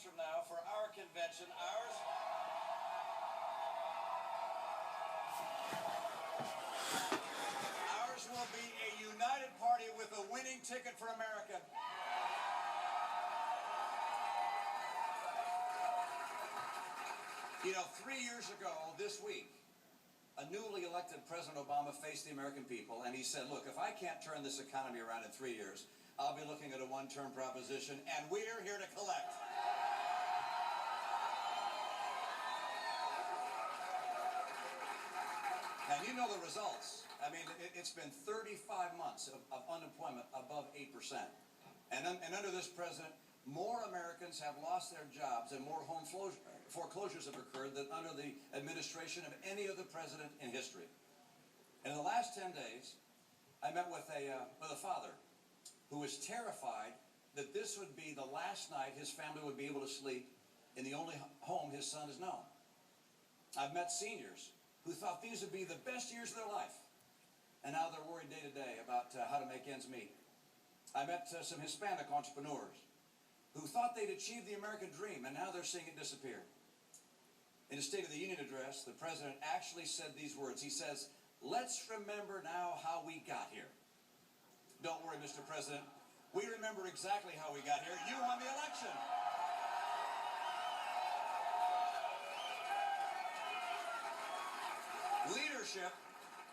from now for our convention. Ours will be a united party with a winning ticket for America. You know, 3 years ago this week, a newly elected President Obama faced the American people, and he said, look, if I can't turn this economy around in 3 years, I'll be looking at a one-term proposition, and we're here to collect. And you know the results. I mean, it's been 35 months of unemployment above 8%. And under this president, more Americans have lost their jobs and more home foreclosures have occurred than under the administration of any other president in history. And in the last 10 days, I met with a father who was terrified that this would be the last night his family would be able to sleep in the only home his son has known. I've met seniors who thought these would be the best years of their life, and now they're worried day to day about how to make ends meet. I met some Hispanic entrepreneurs who thought they'd achieved the American dream, and now they're seeing it disappear. In his State of the Union address, the president actually said these words. He says, let's remember now how we got here. Don't worry, Mr. President. We remember exactly how we got here. You won the election.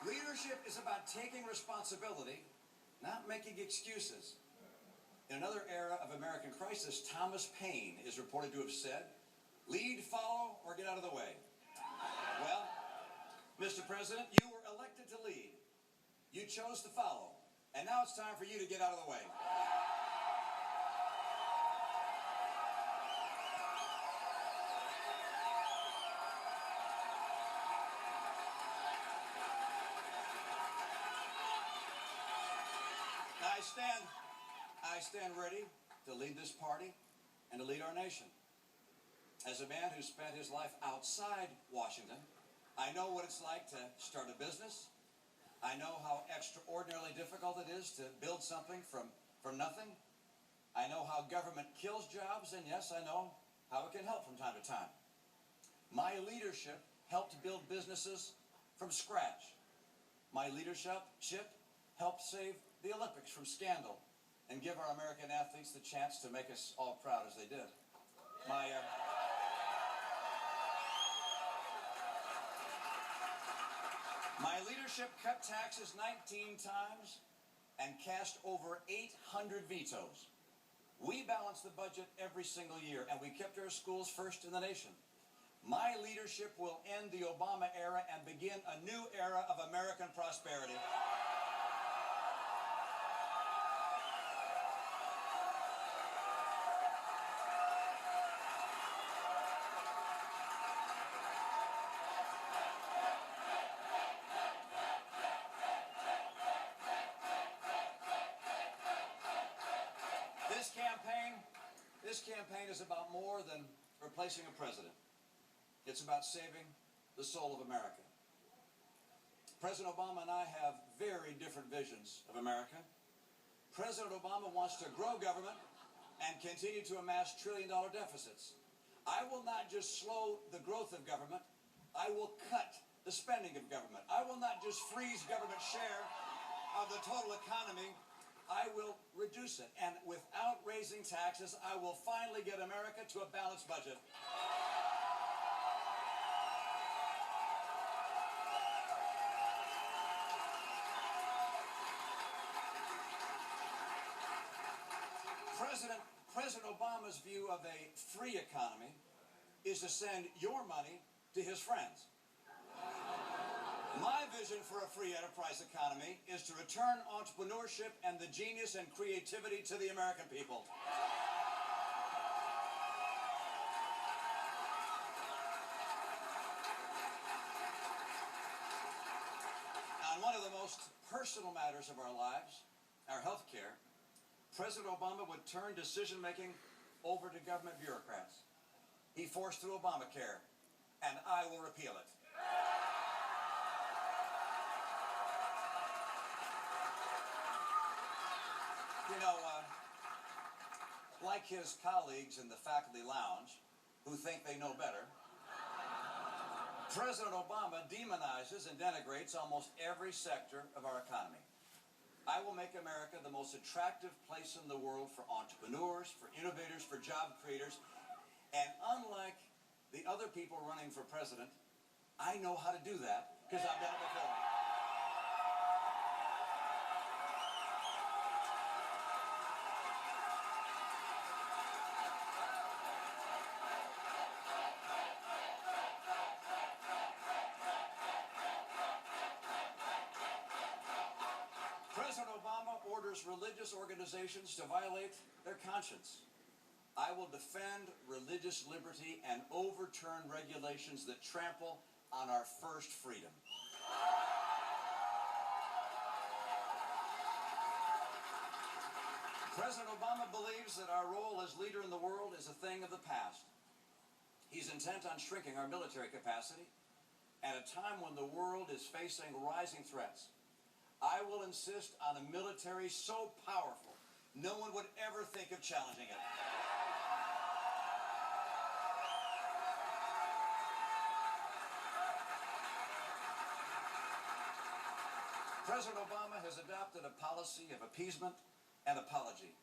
Leadership is about taking responsibility, not making excuses. In another era of American crisis, Thomas Paine is reported to have said, lead, follow, or get out of the way. Well, Mr. President, you were elected to lead. You chose to follow. And now it's time for you to get out of the way. I stand ready to lead this party and to lead our nation. As a man who spent his life outside Washington, I know what it's like to start a business. I know how extraordinarily difficult it is to build something from nothing. I know how government kills jobs, and yes, I know how it can help from time to time. My leadership helped build businesses from scratch. My leadership helped save the Olympics from scandal and give our American athletes the chance to make us all proud as they did. My leadership cut taxes 19 times and cast over 800 vetoes. We balanced the budget every single year, and we kept our schools first in the nation. My leadership will end the Obama era and begin a new era of American prosperity. This campaign is about more than replacing a president. It's about saving the soul of America. President Obama and I have very different visions of America. President Obama wants to grow government and continue to amass trillion-dollar deficits. I will not just slow the growth of government, I will cut the spending of government. I will not just freeze government share of the total economy, I will reduce it. And without raising taxes, I will finally get America to a balanced budget. President Obama's view of a free economy is to send your money to his friends. My vision for a free enterprise economy is to return entrepreneurship and the genius and creativity to the American people. On one of the most personal matters of our lives, our health care, President Obama would turn decision-making over to government bureaucrats. He forced through Obamacare, and I will repeal it. You know, like his colleagues in the faculty lounge who think they know better, President Obama demonizes and denigrates almost every sector of our economy. I will make America the most attractive place in the world for entrepreneurs, for innovators, for job creators. And unlike the other people running for president, I know how to do that because I've done it before. President Obama orders religious organizations to violate their conscience. I will defend religious liberty and overturn regulations that trample on our first freedom. President Obama believes that our role as leader in the world is a thing of the past. He's intent on shrinking our military capacity at a time when the world is facing rising threats. I will insist on a military so powerful, no one would ever think of challenging it. President Obama has adopted a policy of appeasement and apology.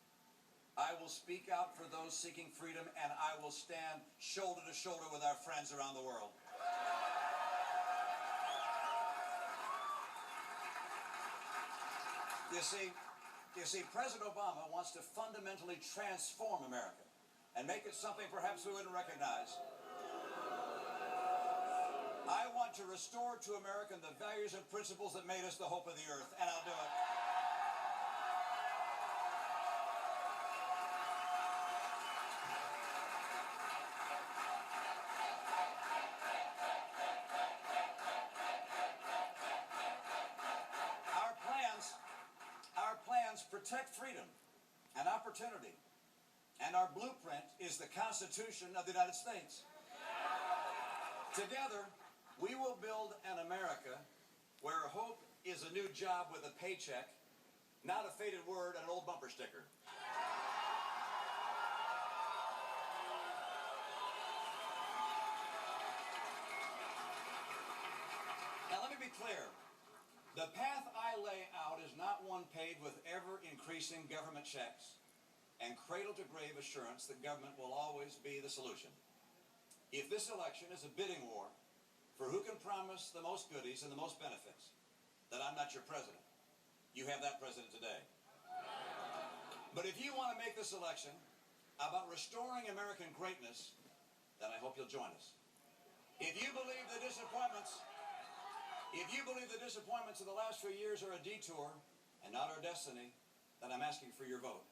I will speak out for those seeking freedom, and I will stand shoulder to shoulder with our friends around the world. You see, President Obama wants to fundamentally transform America and make it something perhaps we wouldn't recognize. I want to restore to America the values and principles that made us the hope of the earth, and I'll do it. Our plans protect freedom and opportunity, and our blueprint is the Constitution of the United States. Together, we will build an America where hope is a new job with a paycheck, not a faded word and an old bumper sticker. Now, let me be clear. The path I lay out is not one paved with ever-increasing government checks and cradle-to-grave assurance that government will always be the solution. If this election is a bidding war for who can promise the most goodies and the most benefits, then I'm not your president. You have that president today. But if you want to make this election about restoring American greatness, then I hope you'll join us. If you believe the disappointments of the last few years are a detour and not our destiny, then I'm asking for your vote.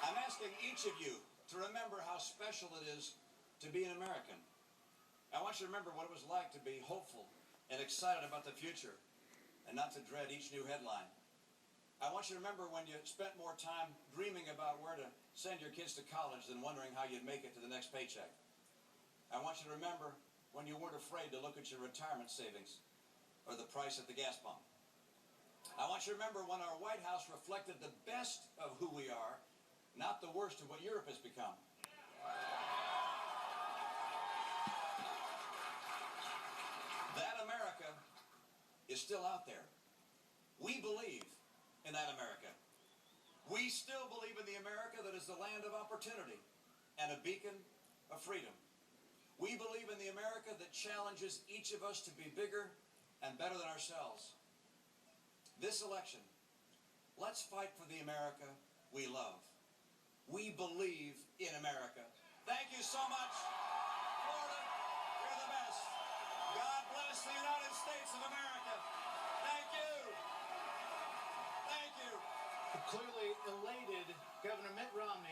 I'm asking each of you to remember how special it is to be an American. I want you to remember what it was like to be hopeful and excited about the future and not to dread each new headline. I want you to remember when you spent more time dreaming about where to send your kids to college than wondering how you'd make it to the next paycheck. I want you to remember when you weren't afraid to look at your retirement savings or the price at the gas pump. I want you to remember when our White House reflected the best of who we are, not the worst of what Europe has become. That America is still out there. We believe in that America. We still believe in the America that is the land of opportunity and a beacon of freedom. We believe in the America that challenges each of us to be bigger and better than ourselves. This election, let's fight for the America we love. We believe in America. Thank you so much. Florida, you're the best. God bless the United States of America. Thank you. Thank you. Clearly elated, Governor Mitt Romney.